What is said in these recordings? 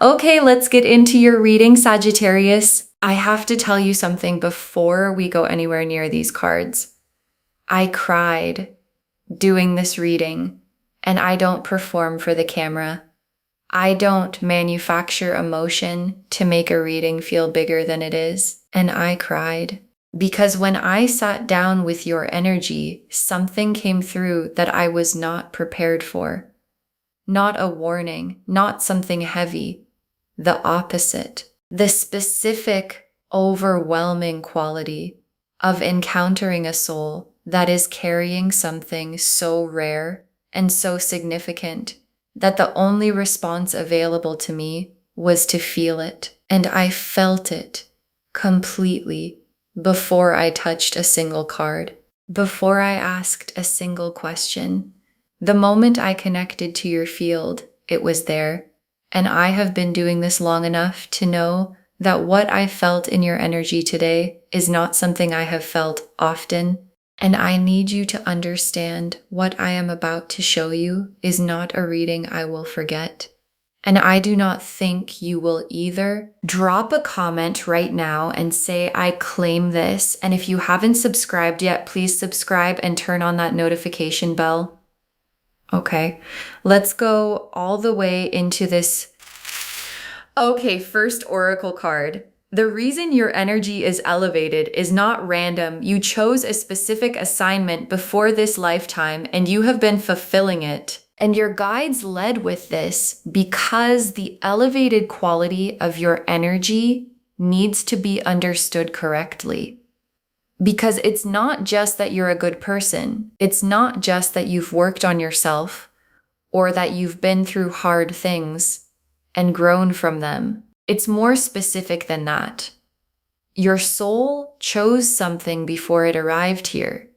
Okay, let's get into your reading, Sagittarius. I have to tell you something before we go anywhere near these cards. I cried doing this reading, and I don't perform for the camera. I don't manufacture emotion to make a reading feel bigger than it is, and I cried. Because when I sat down with your energy, something came through that I was not prepared for. Not a warning, not something heavy. The opposite. The specific, overwhelming quality of encountering a soul that is carrying something so rare and so significant that the only response available to me was to feel it. And I felt it completely before I touched a single card, before I asked a single question. The moment I connected to your field, it was there. And I have been doing this long enough to know that what I felt in your energy today is not something I have felt often. And I need you to understand what I am about to show you is not a reading I will forget. And I do not think you will either. Drop a comment right now and say, I claim this. And if you haven't subscribed yet, please subscribe and turn on that notification bell. Okay, let's go all the way into this. Okay, first oracle card. The reason your energy is elevated is not random. You chose a specific assignment before this lifetime and you have been fulfilling it. And your guides led with this because the elevated quality of your energy needs to be understood correctly. Because it's not just that you're a good person. It's not just that you've worked on yourself or that you've been through hard things and grown from them. It's more specific than that. Your soul chose something before it arrived here.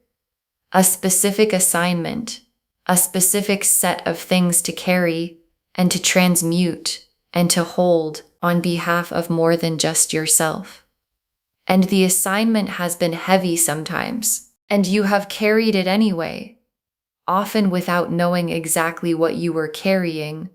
A specific assignment, a specific set of things to carry and to transmute and to hold on behalf of more than just yourself. And the assignment has been heavy sometimes, and you have carried it anyway, often without knowing exactly what you were carrying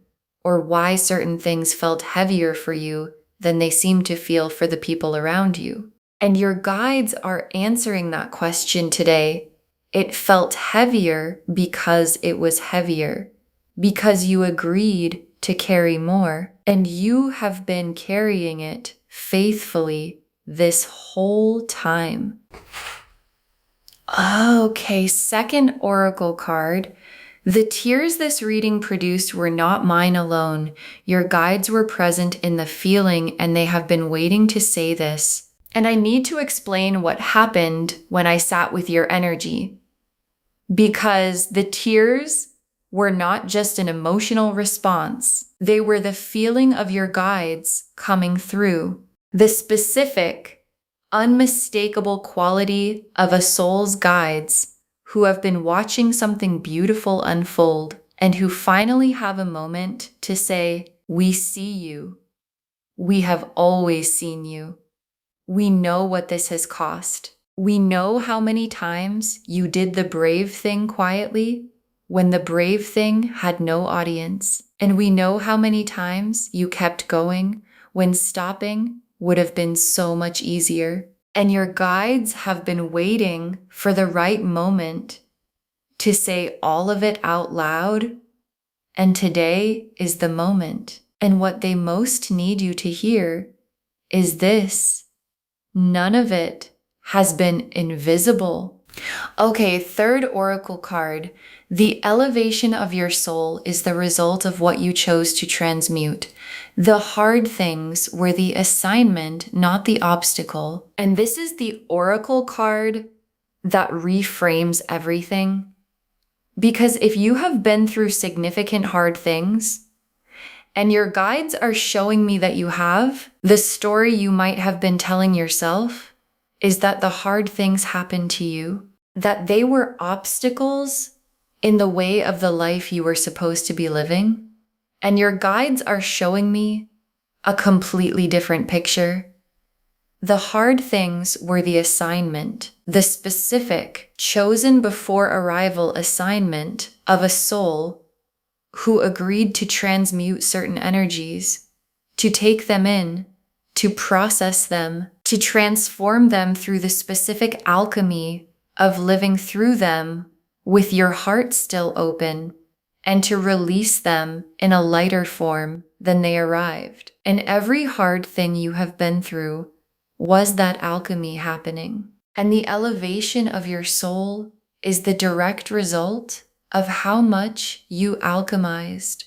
or why certain things felt heavier for you than they seem to feel for the people around you. And your guides are answering that question today. It felt heavier because it was heavier, because you agreed to carry more, and you have been carrying it faithfully this whole time. Okay, second oracle card. The tears this reading produced were not mine alone. Your guides were present in the feeling and they have been waiting to say this. And I need to explain what happened when I sat with your energy. Because the tears were not just an emotional response. They were the feeling of your guides coming through. The specific, unmistakable quality of a soul's guides who have been watching something beautiful unfold and who finally have a moment to say, we see you. We have always seen you. We know what this has cost. We know how many times you did the brave thing quietly when the brave thing had no audience. And we know how many times you kept going when stopping would have been so much easier. And your guides have been waiting for the right moment to say all of it out loud. And today is the moment. And what they most need you to hear is this. None of it has been invisible. Okay, third oracle card. The elevation of your soul is the result of what you chose to transmute. The hard things were the assignment, not the obstacle. And this is the oracle card that reframes everything. Because if you have been through significant hard things, and your guides are showing me that you have, the story you might have been telling yourself is that the hard things happened to you, that they were obstacles in the way of the life you were supposed to be living. And your guides are showing me a completely different picture. The hard things were the assignment, the specific, chosen before arrival assignment of a soul who agreed to transmute certain energies to take them in, to process them, to transform them through the specific alchemy of living through them with your heart still open, and to release them in a lighter form than they arrived. And every hard thing you have been through was that alchemy happening. And the elevation of your soul is the direct result of how much you alchemized.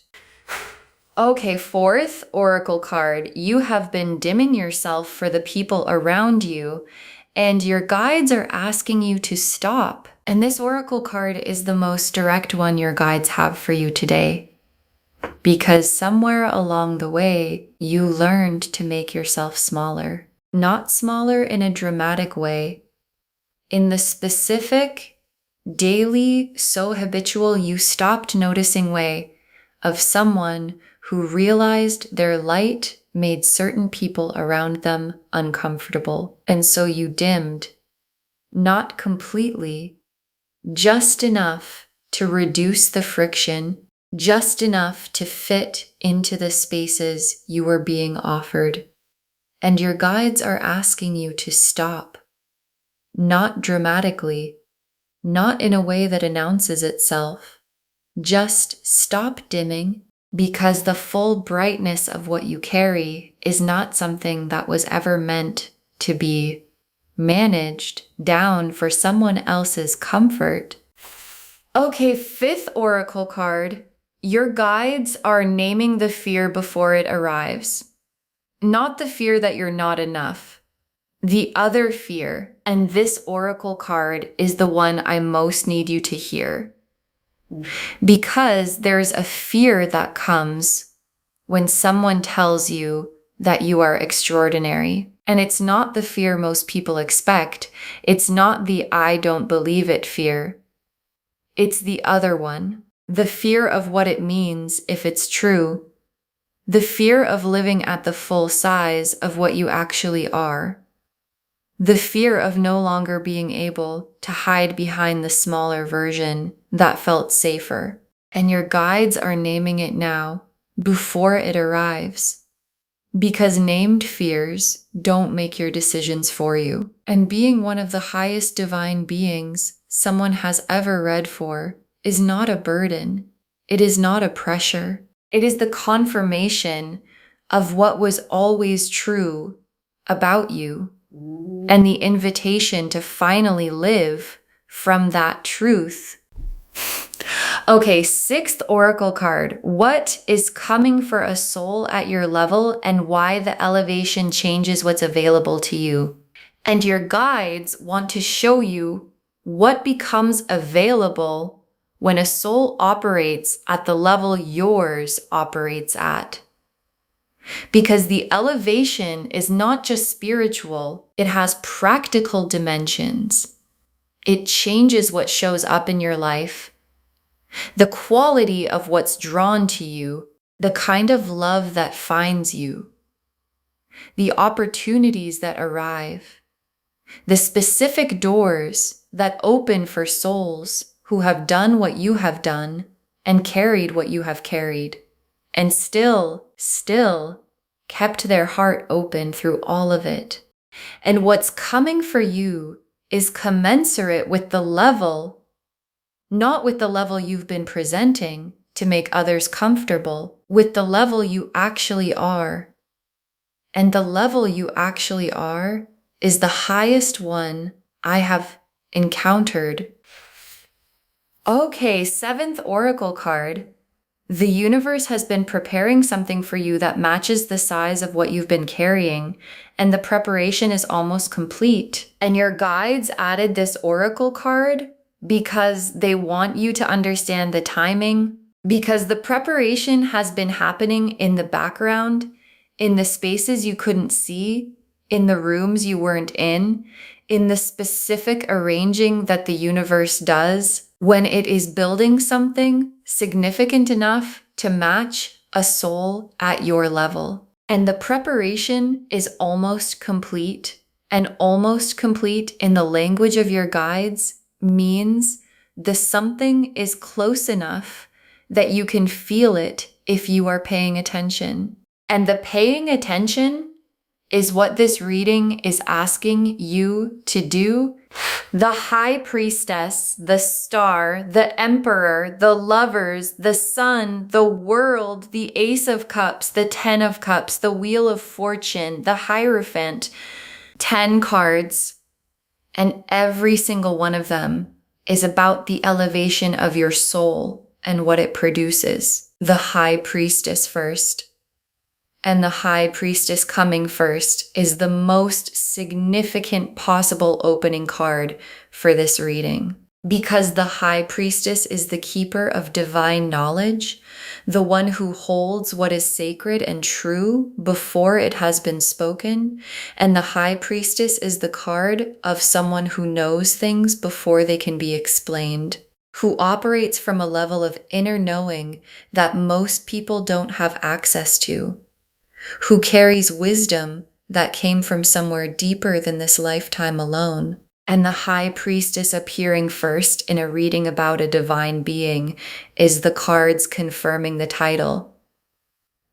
Okay, fourth oracle card. You have been dimming yourself for the people around you, and your guides are asking you to stop. And this oracle card is the most direct one your guides have for you today, because somewhere along the way, you learned to make yourself smaller. Not smaller in a dramatic way, in the specific, daily, so habitual you stopped noticing way of someone who realized their light made certain people around them uncomfortable. And so you dimmed, not completely, just enough to reduce the friction, just enough to fit into the spaces you were being offered. And your guides are asking you to stop, not dramatically, not in a way that announces itself. Just stop dimming, because the full brightness of what you carry is not something that was ever meant to be managed down for someone else's comfort. Okay, fifth oracle card. Your guides are naming the fear before it arrives. Not the fear that you're not enough. The other fear. And this oracle card is the one I most need you to hear. Because there's a fear that comes when someone tells you that you are extraordinary. And it's not the fear most people expect. It's not the I don't believe it fear. It's the other one. The fear of what it means if it's true. The fear of living at the full size of what you actually are. The fear of no longer being able to hide behind the smaller version that felt safer. And your guides are naming it now, before it arrives. Because named fears don't make your decisions for you. And being one of the highest divine beings someone has ever read for is not a burden. It is not a pressure. It is the confirmation of what was always true about you, and the invitation to finally live from that truth. Okay, sixth oracle card. What is coming for a soul at your level, and why the elevation changes what's available to you? And your guides want to show you what becomes available when a soul operates at the level yours operates at. Because the elevation is not just spiritual, it has practical dimensions. It changes what shows up in your life, the quality of what's drawn to you, the kind of love that finds you, the opportunities that arrive, the specific doors that open for souls who have done what you have done and carried what you have carried, and still kept their heart open through all of it. And what's coming for you is commensurate with the level, not with the level you've been presenting to make others comfortable, with the level you actually are. And the level you actually are is the highest one I have encountered. Okay, seventh oracle card. The universe has been preparing something for you that matches the size of what you've been carrying, and the preparation is almost complete. And your guides added this oracle card because they want you to understand the timing, because the preparation has been happening in the background, in the spaces you couldn't see, in the rooms you weren't in the specific arranging that the universe does when it is building something significant enough to match a soul at your level. And the preparation is almost complete, and almost complete in the language of your guides means the something is close enough that you can feel it if you are paying attention. And the paying attention is what this reading is asking you to do. The High Priestess, the Star, the Emperor, the Lovers, the Sun, the World, the Ace of Cups, the Ten of Cups, the Wheel of Fortune, the Hierophant, 10 cards, and every single one of them is about the elevation of your soul and what it produces. The High Priestess first. And the High Priestess coming first is the most significant possible opening card for this reading. Because the High Priestess is the keeper of divine knowledge, the one who holds what is sacred and true before it has been spoken, and the High Priestess is the card of someone who knows things before they can be explained, who operates from a level of inner knowing that most people don't have access to, who carries wisdom that came from somewhere deeper than this lifetime alone. And the High Priestess appearing first in a reading about a divine being is the cards confirming the title.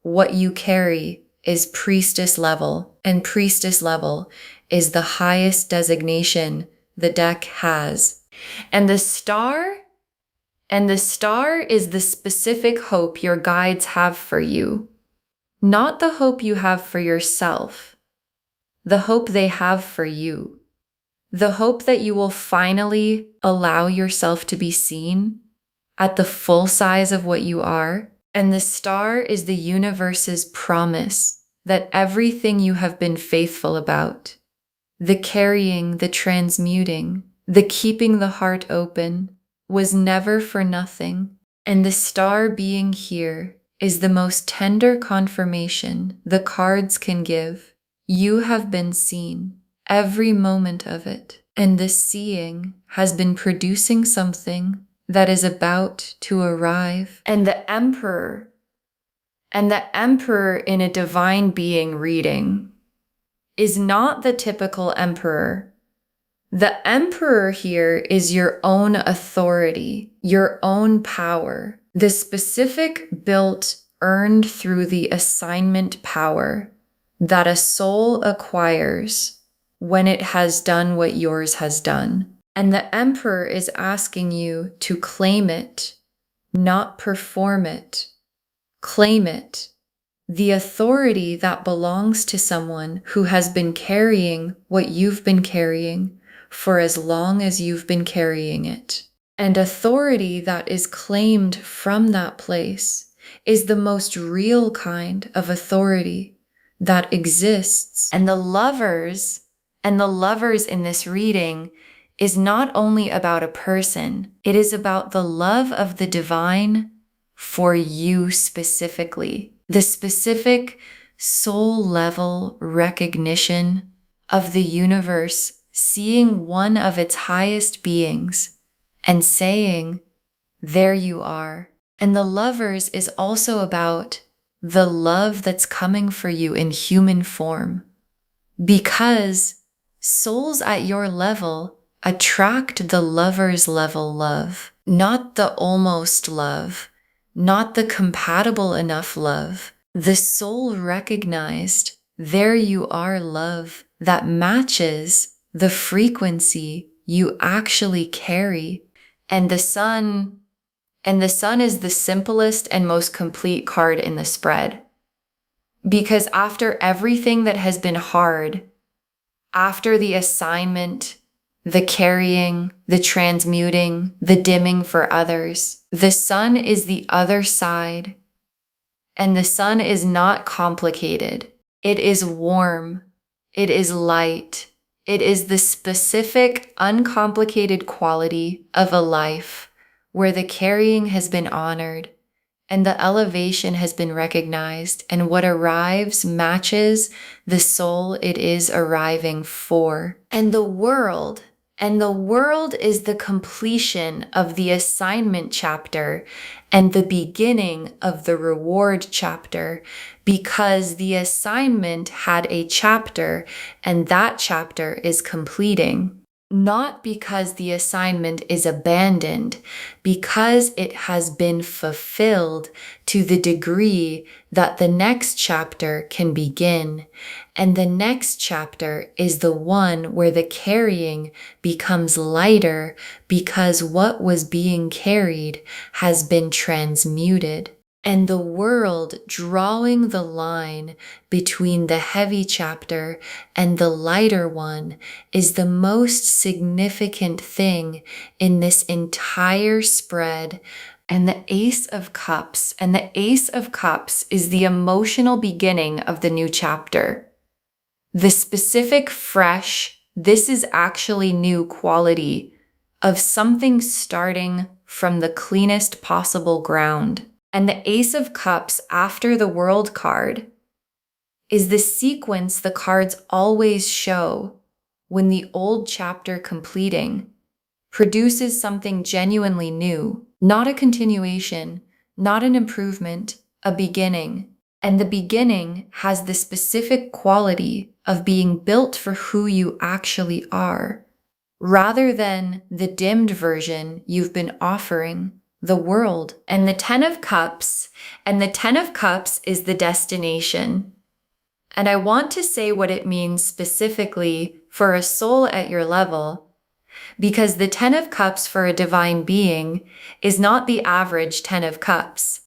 What you carry is priestess level, and priestess level is the highest designation the deck has. And the star is the specific hope your guides have for you. Not the hope you have for yourself, the hope they have for you. The hope that you will finally allow yourself to be seen at the full size of what you are. And the star is the universe's promise that everything you have been faithful about, the carrying, the transmuting, the keeping the heart open, was never for nothing. And the star being here is the most tender confirmation the cards can give. You have been seen. Every moment of it. And this seeing has been producing something that is about to arrive. And the Emperor in a divine being reading is not the typical Emperor. The Emperor here is your own authority, your own power, the specific built, earned through the assignment power that a soul acquires when it has done what yours has done. And the Emperor is asking you to claim it, not perform it. Claim it. The authority that belongs to someone who has been carrying what you've been carrying for as long as you've been carrying it. And authority that is claimed from that place is the most real kind of authority that exists. And the lovers in this reading is not only about a person, it is about the love of the divine for you specifically. The specific soul level recognition of the universe seeing one of its highest beings and saying, there you are. And the lovers is also about the love that's coming for you in human form. Because souls at your level attract the lover's level love, not the almost love, not the compatible enough love. The soul recognized, there you are love that matches the frequency you actually carry. And the sun is the simplest and most complete card in the spread. Because after everything that has been hard, after the assignment, the carrying, the transmuting, the dimming for others, the sun is the other side. And the sun is not complicated. It is warm. It is light. It is the specific, uncomplicated quality of a life where the carrying has been honored and the elevation has been recognized, and what arrives matches the soul it is arriving for. And the world is the completion of the assignment chapter and the beginning of the reward chapter, because the assignment had a chapter and that chapter is completing. not because the assignment is abandoned, because it has been fulfilled to the degree that the next chapter can begin. And the next chapter is the one where the carrying becomes lighter because what was being carried has been transmuted. And the world drawing the line between the heavy chapter and the lighter one is the most significant thing in this entire spread. And the Ace of Cups, and the Ace of Cups is the emotional beginning of the new chapter. The specific, fresh, this is actually new quality of something starting from the cleanest possible ground. And the Ace of Cups after the World card is the sequence the cards always show when the old chapter completing produces something genuinely new, not a continuation, not an improvement, a beginning. And the beginning has the specific quality of being built for who you actually are, rather than the dimmed version you've been offering the world. And the Ten of Cups, and the Ten of Cups is the destination. And I want to say what it means specifically for a soul at your level, because the Ten of Cups for a divine being is not the average Ten of Cups.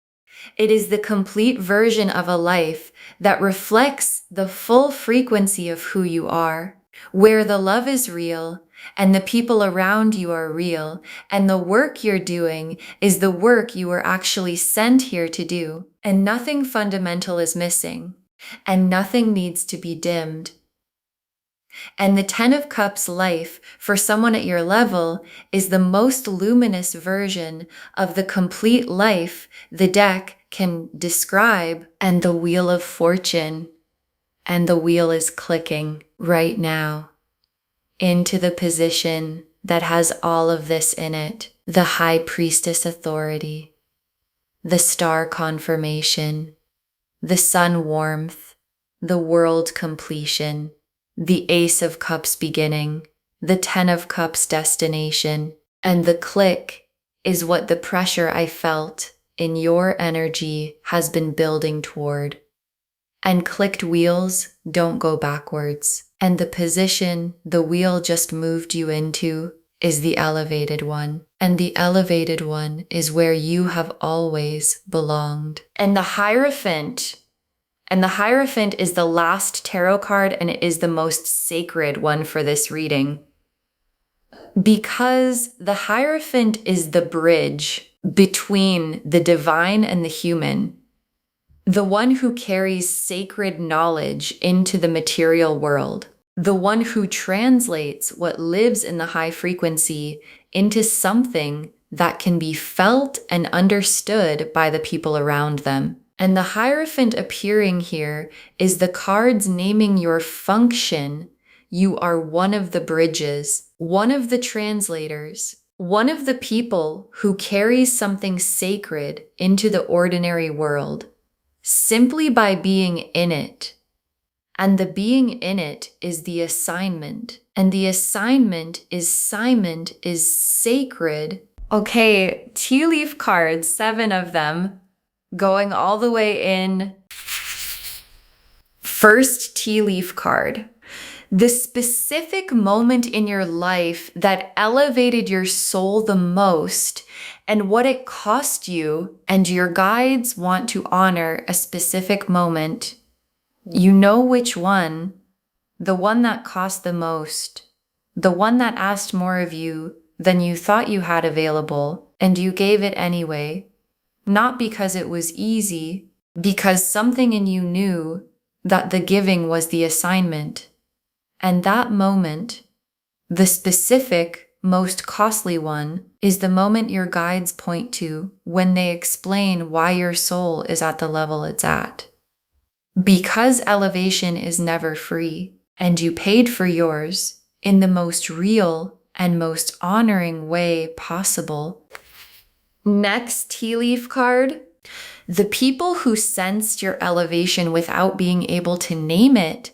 It is the complete version of a life that reflects the full frequency of who you are, where the love is real, and the people around you are real, and the work you're doing is the work you were actually sent here to do, and nothing fundamental is missing, and nothing needs to be dimmed. And the Ten of Cups life for someone at your level is the most luminous version of the complete life the deck can describe, and the Wheel of Fortune, and the wheel is clicking right now into the position that has all of this in it. The High Priestess authority, the star confirmation, the sun warmth, the world completion, the Ace of Cups beginning, the Ten of Cups destination, and the click is what the pressure I felt in your energy has been building toward. And clicked wheels don't go backwards. And the position the wheel just moved you into is the elevated one. And the elevated one is where you have always belonged. And the Hierophant is the last tarot card, and it is the most sacred one for this reading. Because the Hierophant is the bridge between the divine and the human. The one who carries sacred knowledge into the material world. The one who translates what lives in the high frequency into something that can be felt and understood by the people around them. And the Hierophant appearing here is the cards naming your function. You are one of the bridges, one of the translators, one of the people who carries something sacred into the ordinary world, simply by being in it. And the being in it is the assignment. And the assignment is sacred. Okay, tea leaf cards, 7 of them, going all the way in. First tea leaf card. The specific moment in your life that elevated your soul the most and what it cost you, and your guides want to honor a specific moment. You know which one, the one that cost the most, the one that asked more of you than you thought you had available, and you gave it anyway, not because it was easy, because something in you knew that the giving was the assignment. And that moment, the specific, most costly one, is the moment your guides point to when they explain why your soul is at the level it's at. Because elevation is never free, and you paid for yours in the most real and most honoring way possible. Next tea leaf card. The people who sensed your elevation without being able to name it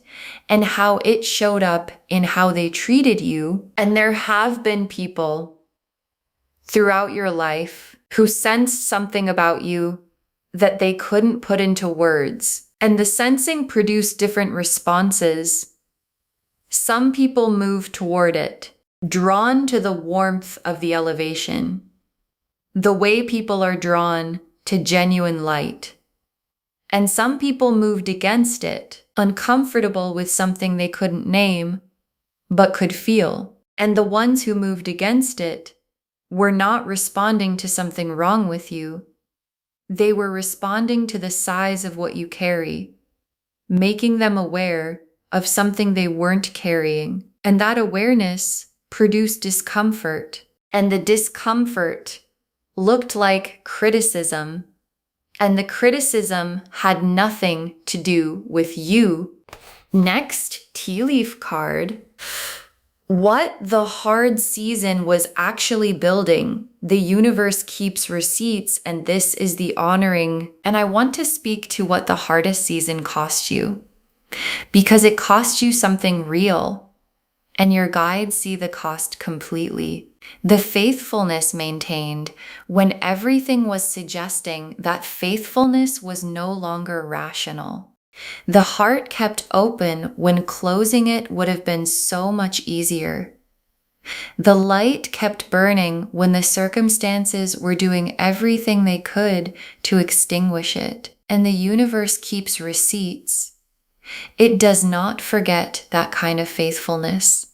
and how it showed up in how they treated you. And there have been people throughout your life who sensed something about you that they couldn't put into words. And the sensing produced different responses. Some people move toward it, drawn to the warmth of the elevation, the way people are drawn to genuine light. And some people moved against it, uncomfortable with something they couldn't name, but could feel. And the ones who moved against it were not responding to something wrong with you. They were responding to the size of what you carry, making them aware of something they weren't carrying. And that awareness produced discomfort. And the discomfort looked like criticism. And the criticism had nothing to do with you. Next, tea leaf card. What the hard season was actually building. The universe keeps receipts, and this is the honoring. And I want to speak to what the hardest season cost you, because it cost you something real, and your guides see the cost completely. The faithfulness maintained when everything was suggesting that faithfulness was no longer rational. The heart kept open when closing it would have been so much easier. The light kept burning when the circumstances were doing everything they could to extinguish it. And the universe keeps receipts. It does not forget that kind of faithfulness.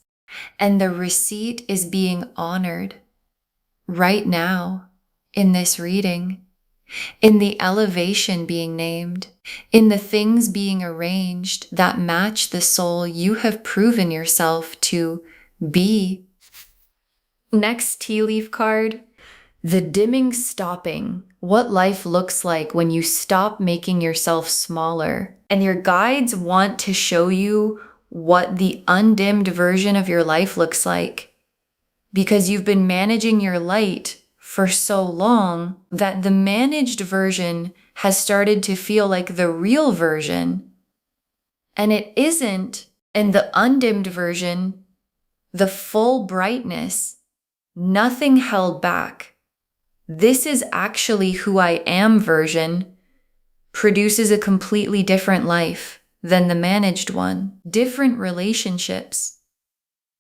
And the receipt is being honored right now in this reading, in the elevation being named, in the things being arranged that match the soul you have proven yourself to be. Next tea leaf card, the dimming stopping. What life looks like when you stop making yourself smaller. And your guides want to show you what the undimmed version of your life looks like, because you've been managing your light for so long that the managed version has started to feel like the real version. And it isn't. And the undimmed version, the full brightness, nothing held back. This is actually who I am version, produces a completely different life than the managed one. Different relationships,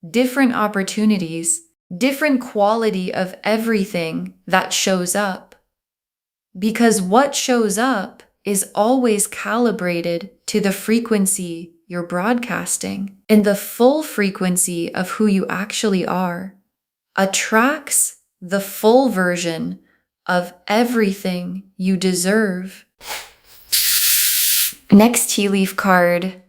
different opportunities, different quality of everything that shows up. Because what shows up is always calibrated to the frequency you're broadcasting. And the full frequency of who you actually are attracts the full version of everything you deserve. Next tea leaf card.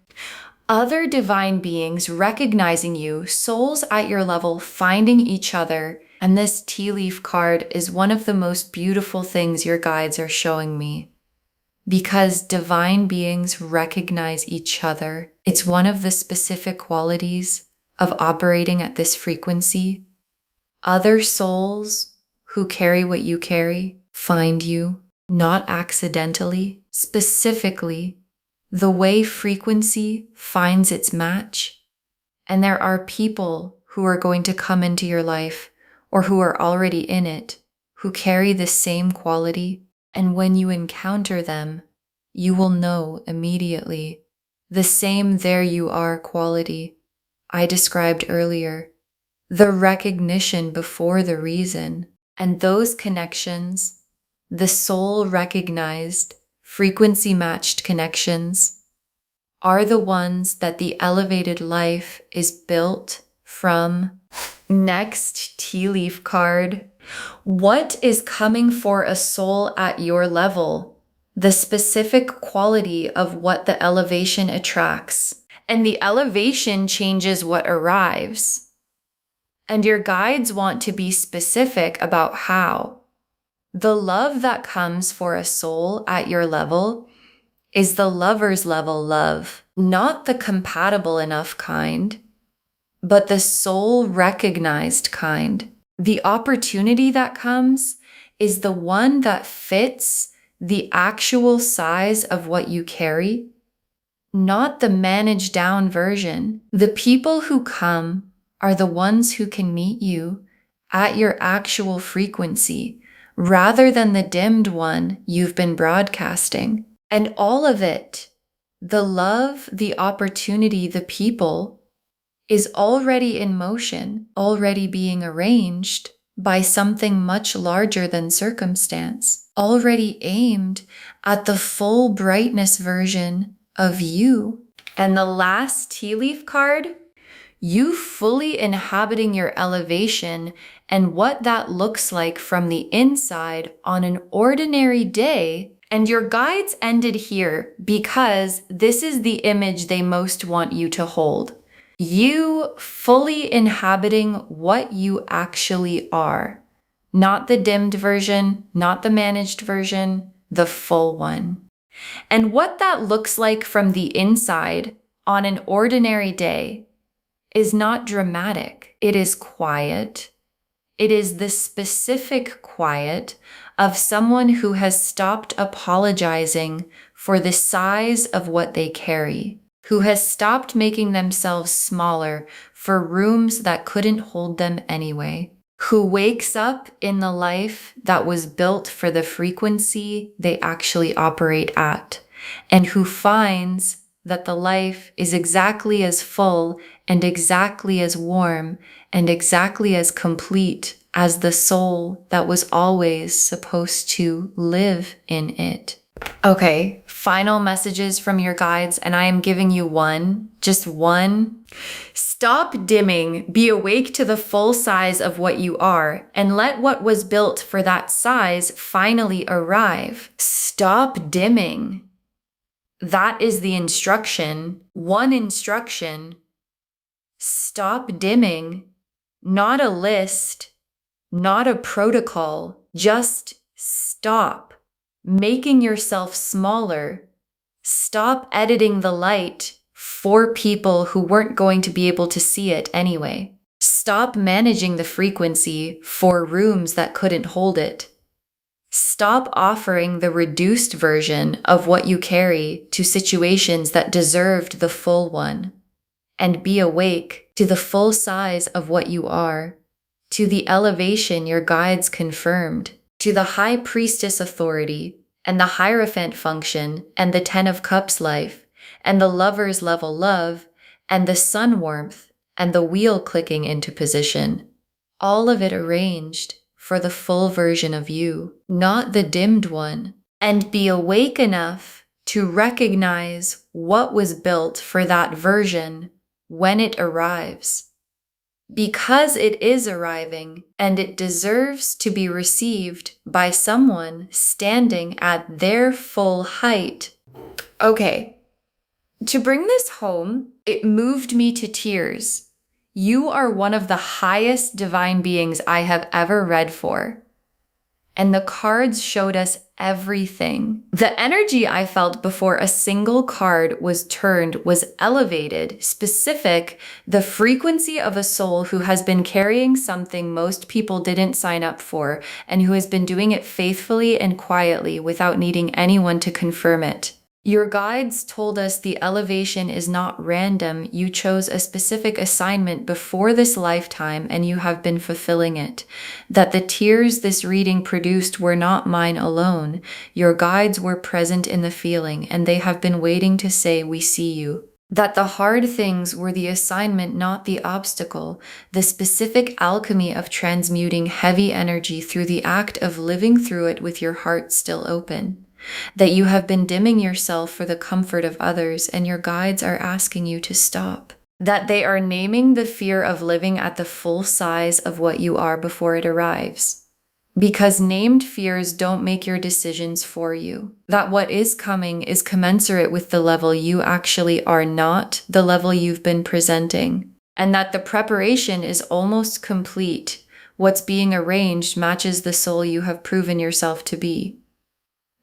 Other divine beings recognizing you, souls at your level finding each other. And this tea leaf card is one of the most beautiful things your guides are showing me, because divine beings recognize each other. It's one of the specific qualities of operating at this frequency. Other souls who carry what you carry find you, not accidentally, specifically, the way frequency finds its match. And there are people who are going to come into your life, or who are already in it, who carry the same quality. And when you encounter them, you will know immediately the same there you are quality I described earlier. The recognition before the reason. And those connections, the soul recognized, frequency matched connections, are the ones that the elevated life is built from. Next tea leaf card. What is coming for a soul at your level? The specific quality of what the elevation attracts. And the elevation changes what arrives. And your guides want to be specific about how. The love that comes for a soul at your level is the lover's level love, not the compatible enough kind, but the soul recognized kind. The opportunity that comes is the one that fits the actual size of what you carry, not the managed down version. The people who come are the ones who can meet you at your actual frequency, rather than the dimmed one you've been broadcasting. And all of it, the love, the opportunity, the people, is already in motion, already being arranged by something much larger than circumstance, already aimed at the full brightness version of you. And the last tea leaf card, you fully inhabiting your elevation and what that looks like from the inside on an ordinary day. And your guides ended here because this is the image they most want you to hold. You fully inhabiting what you actually are. Not the dimmed version, not the managed version, the full one. And what that looks like from the inside on an ordinary day is not dramatic. It is quiet. It is the specific quiet of someone who has stopped apologizing for the size of what they carry, who has stopped making themselves smaller for rooms that couldn't hold them anyway, who wakes up in the life that was built for the frequency they actually operate at, and who finds that the life is exactly as full and exactly as warm and exactly as complete as the soul that was always supposed to live in it. Okay, final messages from your guides, and I am giving you one, just one. Stop dimming, be awake to the full size of what you are, and let what was built for that size finally arrive. Stop dimming. That is the instruction. One instruction. Stop dimming. Not a list, not a protocol. Just stop making yourself smaller. Stop editing the light for people who weren't going to be able to see it anyway. Stop managing the frequency for rooms that couldn't hold it. Stop offering the reduced version of what you carry to situations that deserved the full one. And be awake to the full size of what you are, to the elevation your guides confirmed, to the high priestess authority, and the Hierophant function, and the Ten of Cups life, and the Lover's level love, and the sun warmth, and the wheel clicking into position. All of it arranged for the full version of you, not the dimmed one. And be awake enough to recognize what was built for that version when it arrives. Because it is arriving, and it deserves to be received by someone standing at their full height. Okay, to bring this home, it moved me to tears. You are one of the highest divine beings I have ever read for. And the cards showed us everything. The energy I felt before a single card was turned was elevated, specific, the frequency of a soul who has been carrying something most people didn't sign up for, and who has been doing it faithfully and quietly without needing anyone to confirm it. Your guides told us the elevation is not random. You chose a specific assignment before this lifetime and you have been fulfilling it. That the tears this reading produced were not mine alone. Your guides were present in the feeling and they have been waiting to say, "We see you." That the hard things were the assignment, not the obstacle. The specific alchemy of transmuting heavy energy through the act of living through it with your heart still open. That you have been dimming yourself for the comfort of others and your guides are asking you to stop. That they are naming the fear of living at the full size of what you are before it arrives. Because named fears don't make your decisions for you. That what is coming is commensurate with the level you actually are, not the level you've been presenting. And that the preparation is almost complete. What's being arranged matches the soul you have proven yourself to be.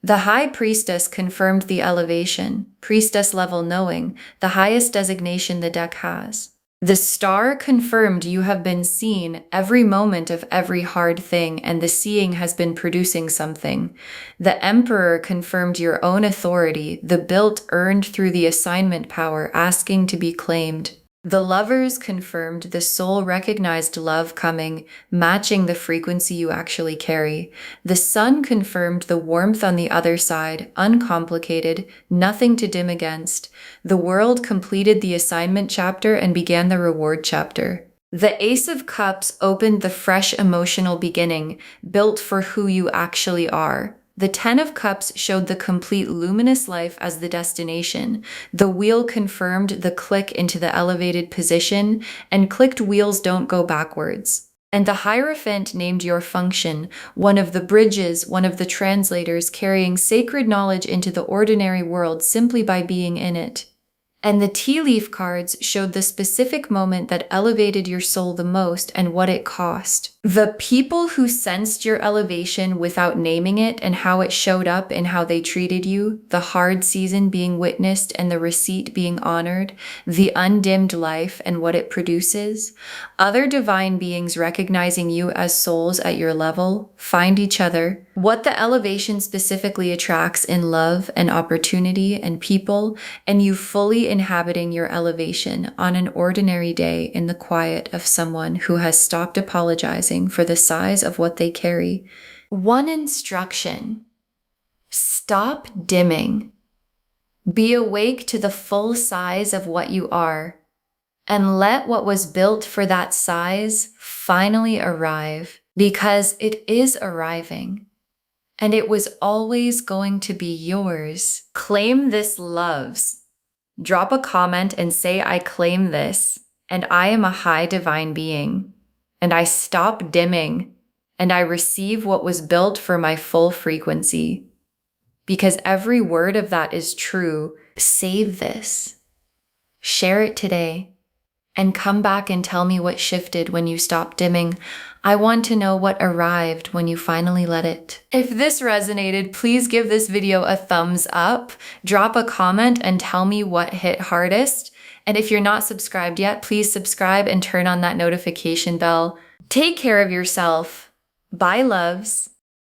The High Priestess confirmed the elevation, priestess level knowing, the highest designation the deck has. The star confirmed you have been seen every moment of every hard thing, and the seeing has been producing something. The Emperor confirmed your own authority, the built earned through the assignment power, asking to be claimed. The Lovers confirmed the soul recognized love coming, matching the frequency you actually carry. The Sun confirmed the warmth on the other side, uncomplicated, nothing to dim against. The World completed the assignment chapter and began the reward chapter. The Ace of Cups opened the fresh emotional beginning, built for who you actually are. The Ten of Cups showed the complete luminous life as the destination. The Wheel confirmed the click into the elevated position, and clicked wheels don't go backwards. And the Hierophant named your function, one of the bridges, one of the translators carrying sacred knowledge into the ordinary world simply by being in it. And the tea leaf cards showed the specific moment that elevated your soul the most and what it cost. The people who sensed your elevation without naming it and how it showed up in how they treated you, the hard season being witnessed and the receipt being honored, the undimmed life and what it produces. Other divine beings recognizing you as souls at your level, find each other. What the elevation specifically attracts in love and opportunity and people, and you fully inhabiting your elevation on an ordinary day in the quiet of someone who has stopped apologizing for the size of what they carry. One instruction: stop dimming. Be awake to the full size of what you are, and let what was built for that size finally arrive, because it is arriving. And it was always going to be yours. Claim this, loves. Drop a comment and say, I claim this, and I am a high divine being, and I stop dimming, and I receive what was built for my full frequency. Because every word of that is true. Save this. Share it today. And come back and tell me what shifted when you stopped dimming. I want to know what arrived when you finally let it. If this resonated, please give this video a thumbs up, drop a comment and tell me what hit hardest. And if you're not subscribed yet, please subscribe and turn on that notification bell. Take care of yourself. Bye, loves.